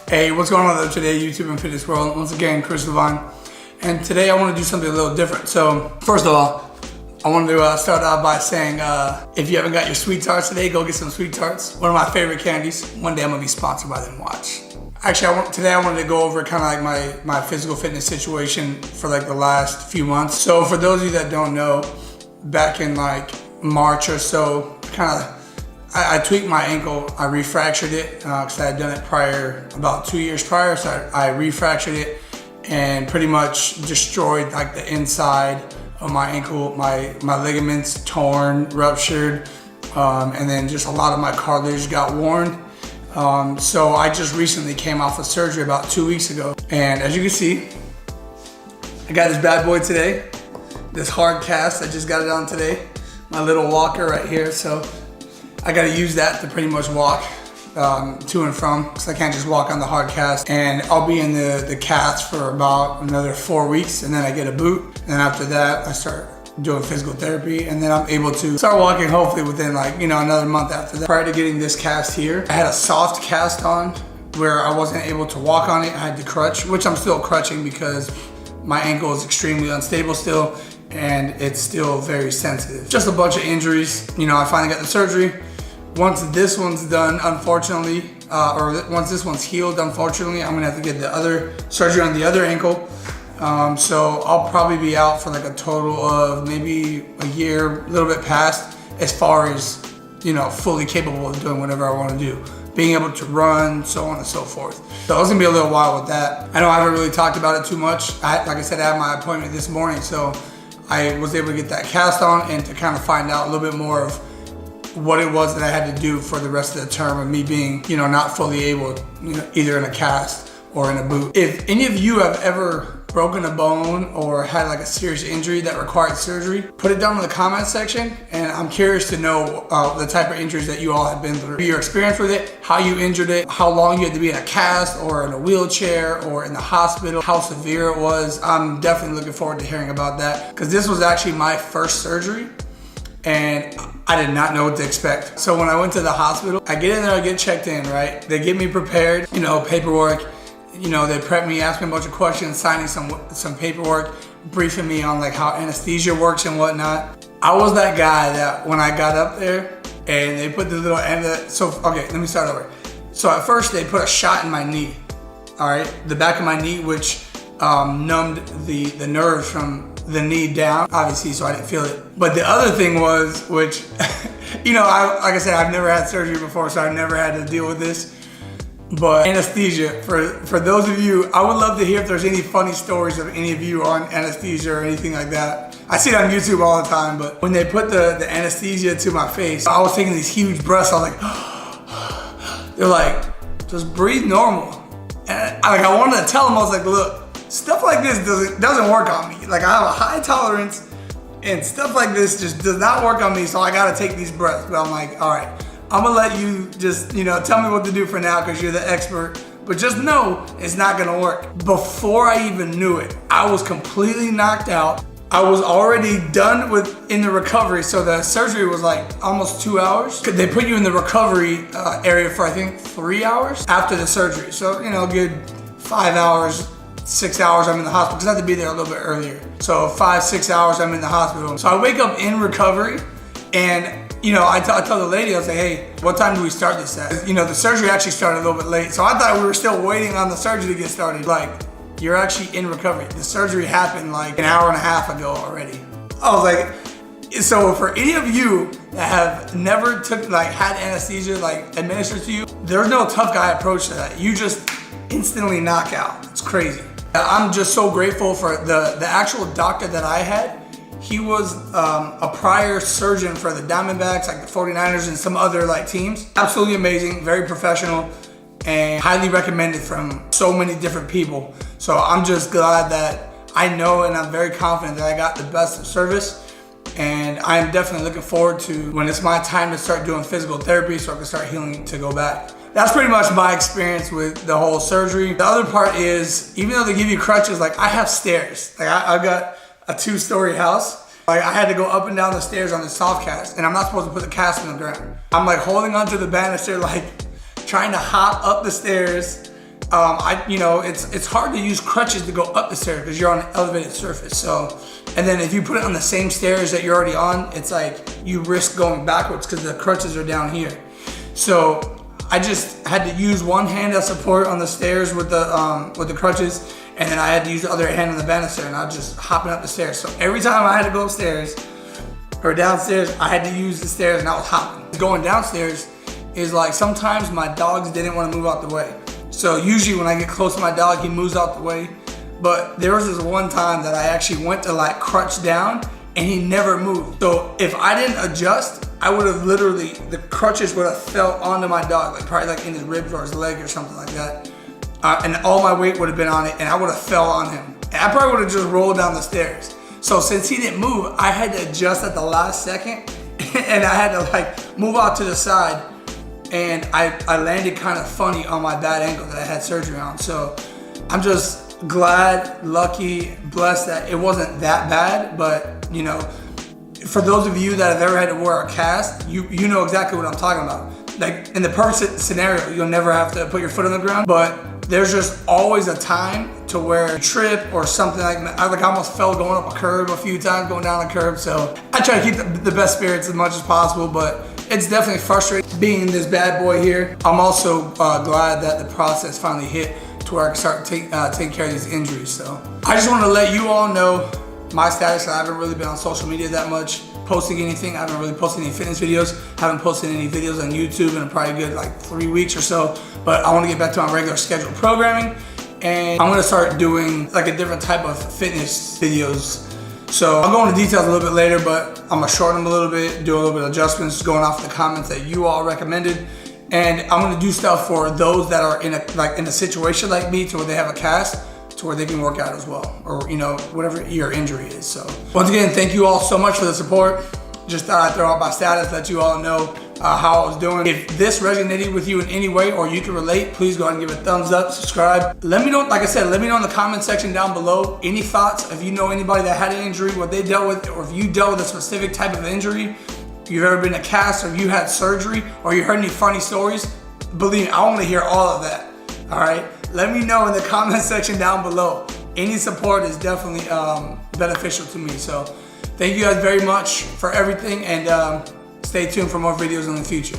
Hey, what's going on today, YouTube and fitness world? Once again, Chris Levine, and today I want to do something a little different. So, first of all, I wanted to start out by saying, if you haven't got your sweet tarts today, go get some sweet tarts. One of my favorite candies. One day I'm gonna be sponsored by them. Watch. Actually, today I wanted to go over kind of like my physical fitness situation for like the last few months. So, for those of you that don't know, back in like March or so, I tweaked my ankle. I refractured it because I had done it about 2 years prior. So I refractured it and pretty much destroyed like the inside of my ankle. My ligaments torn, ruptured, and then just a lot of my cartilage got worn. So I just recently came off of surgery about 2 weeks ago. And as you can see, I got this bad boy today. This hard cast, I just got it on today. My little walker right here. So I gotta use that to pretty much walk to and from, because I can't just walk on the hard cast. And I'll be in the cast for about another 4 weeks, and then I get a boot. And then after that, I start doing physical therapy, and then I'm able to start walking hopefully within another month after that. Prior to getting this cast here, I had a soft cast on where I wasn't able to walk on it. I had to crutch, which I'm still crutching because my ankle is extremely unstable still, and it's still very sensitive. Just a bunch of injuries. I finally got the surgery. Once this one's done, unfortunately, or once this one's healed, unfortunately, I'm gonna have to get the other surgery on the other ankle. So I'll probably be out for like a total of maybe a year, a little bit past, as far as, fully capable of doing whatever I wanna do. Being able to run, so on and so forth. So it's gonna be a little while with that. I know I haven't really talked about it too much. Like I said, I had my appointment this morning, so I was able to get that cast on and to kind of find out a little bit more of what it was that I had to do for the rest of the term of me being, not fully able, either in a cast or in a boot. If any of you have ever broken a bone or had like a serious injury that required surgery, put it down in the comment section, and I'm curious to know the type of injuries that you all have been through, your experience with it, how you injured it, how long you had to be in a cast or in a wheelchair or in the hospital, how severe it was. I'm definitely looking forward to hearing about that, because this was actually my first surgery and I did not know what to expect. So when I went to the hospital, I get in there, I get checked in, right? They get me prepared, paperwork, they prep me, ask me a bunch of questions, signing some paperwork, briefing me on like how anesthesia works and whatnot. I was that guy that when I got up there and they put the little end of it, okay, let me start over. So at first they put a shot in my knee, all right? The back of my knee, which numbed the nerves from the knee down, obviously, so I didn't feel it. But the other thing was, which, like I said, I've never had surgery before, so I've never had to deal with this. But anesthesia, for those of you, I would love to hear if there's any funny stories of any of you on anesthesia or anything like that. I see it on YouTube all the time, but when they put the anesthesia to my face, I was taking these huge breaths. I was like, they're like, just breathe normal. And I wanted to tell them, I was like, look, stuff like this doesn't work on me. Like, I have a high tolerance, and stuff like this just does not work on me, so I gotta take these breaths. But I'm like, all right, I'm gonna let you just, tell me what to do for now, because you're the expert. But just know it's not gonna work. Before I even knew it, I was completely knocked out. I was already done in the recovery, so the surgery was like almost 2 hours. They put you in the recovery area for I think 3 hours after the surgery. So, good 5 hours, 6 hours I'm in the hospital, because I had to be there a little bit earlier. So 5, 6 hours I'm in the hospital. So I wake up in recovery, and I tell the lady, I was like, hey, what time do we start this at? The surgery actually started a little bit late, so I thought we were still waiting on the surgery to get started. Like, you're actually in recovery. The surgery happened like an hour and a half ago already. I was like, so for any of you that have never had anesthesia administered to you, there's no tough guy approach to that. You just instantly knock out. It's crazy. I'm just so grateful for the actual doctor that I had. He was a prior surgeon for the Diamondbacks, like the 49ers and some other teams. Absolutely amazing, very professional, and highly recommended from so many different people. So I'm just glad that I know, and I'm very confident that I got the best of service. And I am definitely looking forward to when it's my time to start doing physical therapy so I can start healing to go back. That's pretty much my experience with the whole surgery. The other part is, even though they give you crutches, I have stairs. I've got a 2-story house. I had to go up and down the stairs on the soft cast, and I'm not supposed to put the cast on the ground. I'm holding onto the banister, trying to hop up the stairs It's hard to use crutches to go up the stairs because you're on an elevated surface. So, and then if you put it on the same stairs that you're already on, it's like you risk going backwards because the crutches are down here. So I just had to use one hand as support on the stairs with the crutches, and then I had to use the other hand on the banister, and I was just hopping up the stairs. So every time I had to go upstairs or downstairs, I had to use the stairs, and I was hopping. Going downstairs is like sometimes my dogs didn't want to move out the way. So usually when I get close to my dog, he moves out the way. But there was this one time that I actually went to like crutch down and he never moved. So if I didn't adjust, I would have literally, the crutches would have fell onto my dog, like probably like in his ribs or his leg or something like that. And all my weight would have been on it and I would have fell on him. And I probably would have just rolled down the stairs. So since he didn't move, I had to adjust at the last second and I had to like move out to the side. And I landed kind of funny on my bad ankle that I had surgery on. So I'm just glad, lucky, blessed that it wasn't that bad. But you know, for those of you that have ever had to wear a cast, you know exactly what I'm talking about. Like in the perfect scenario, you'll never have to put your foot on the ground, but there's just always a time to where you trip or something like that. I almost fell going up a curb a few times, going down a curb. So I try to keep the best spirits as much as possible, but it's definitely frustrating being this bad boy here. I'm also glad that the process finally hit to where I can start taking care of these injuries. So I just want to let you all know my status. I haven't really been on social media that much, posting anything. I haven't really posted any fitness videos. Haven't posted any videos on YouTube in probably good like 3 weeks or so. But I want to get back to my regular scheduled programming, and I'm going to start doing like a different type of fitness videos. So I'll go into details a little bit later, but I'm gonna shorten them a little bit, do a little bit of adjustments, going off the comments that you all recommended. And I'm gonna do stuff for those that are in a situation like me, to where they have a cast, to where they can work out as well, or you know, whatever your injury is. So once again, thank you all so much for the support. Just thought I'd throw out my status, let you all know how I was doing. If this resonated with you in any way or you can relate, please go ahead and give it a thumbs up, subscribe. Let me know, like I said, let me know in the comment section down below any thoughts. If you know anybody that had an injury, what they dealt with, or if you dealt with a specific type of injury, if you've ever been a cast, or you had surgery, or you heard any funny stories, believe me, I want to hear all of that. All right, let me know in the comment section down below. Any support is definitely beneficial to me. So thank you guys very much for everything, and stay tuned for more videos in the future.